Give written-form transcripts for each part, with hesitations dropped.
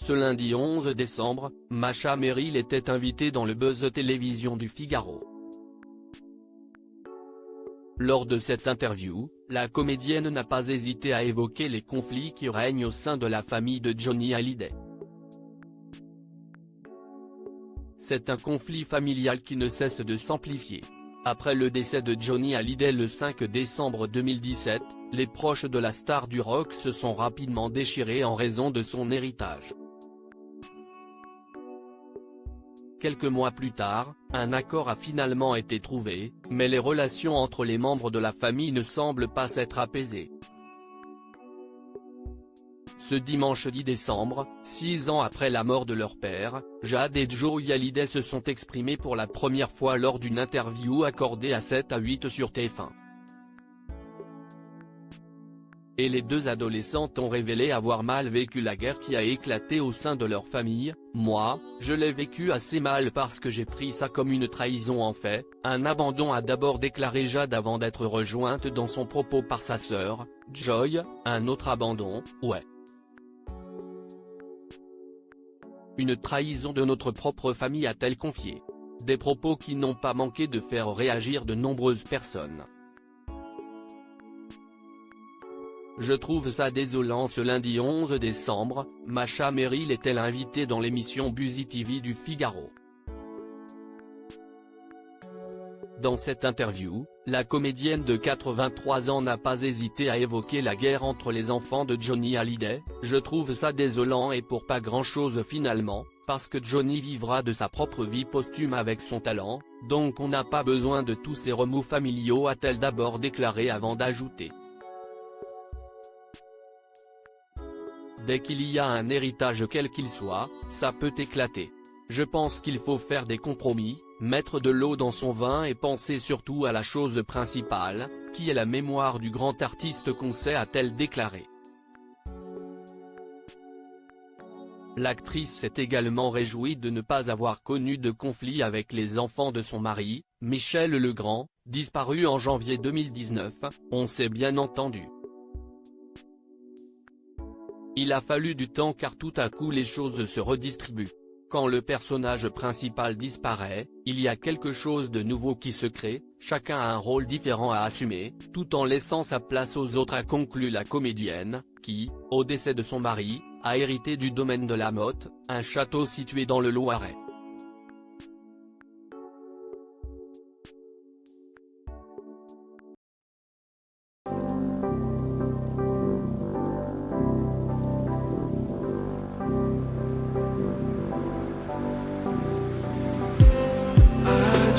Ce lundi 11 décembre, Masha Merrill était invitée dans le Buzz Télévision du Figaro. Lors de cette interview, la comédienne n'a pas hésité à évoquer les conflits qui règnent au sein de la famille de Johnny Hallyday. C'est un conflit familial qui ne cesse de s'amplifier. Après le décès de Johnny Hallyday le 5 décembre 2017, les proches de la star du rock se sont rapidement déchirés en raison de son héritage. Quelques mois plus tard, un accord a finalement été trouvé, mais les relations entre les membres de la famille ne semblent pas s'être apaisées. Ce dimanche 10 décembre, 6 ans après la mort de leur père, Jade et Joey Hallyday se sont exprimés pour la première fois lors d'une interview accordée à 7 à 8 sur TF1. Et les deux adolescentes ont révélé avoir mal vécu la guerre qui a éclaté au sein de leur famille. « Moi, je l'ai vécu assez mal parce que j'ai pris ça comme une trahison en fait, un abandon », a d'abord déclaré Jade avant d'être rejointe dans son propos par sa sœur, Joy. Un autre abandon, ouais. Une trahison de notre propre famille, a-t-elle confié. Des propos qui n'ont pas manqué de faire réagir de nombreuses personnes. Je trouve ça désolant. Ce lundi 11 décembre, Masha Merrill est-elle invitée dans l'émission Buzz TV du Figaro. Dans cette interview, la comédienne de 83 ans n'a pas hésité à évoquer la guerre entre les enfants de Johnny Hallyday. « Je trouve ça désolant et pour pas grand-chose finalement, parce que Johnny vivra de sa propre vie posthume avec son talent, donc on n'a pas besoin de tous ces remous familiaux », a-t-elle d'abord déclaré avant d'ajouter. Dès qu'il y a un héritage quel qu'il soit, ça peut éclater. Je pense qu'il faut faire des compromis, mettre de l'eau dans son vin et penser surtout à la chose principale, qui est la mémoire du grand artiste qu'on sait, a-t-elle déclaré. L'actrice s'est également réjouie de ne pas avoir connu de conflit avec les enfants de son mari, Michel Legrand, disparu en janvier 2019, on s'est bien entendu. Il a fallu du temps car tout à coup les choses se redistribuent. Quand le personnage principal disparaît, il y a quelque chose de nouveau qui se crée, chacun a un rôle différent à assumer, tout en laissant sa place aux autres, a conclu la comédienne, qui, au décès de son mari, a hérité du domaine de la Motte, un château situé dans le Loiret.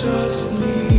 Just need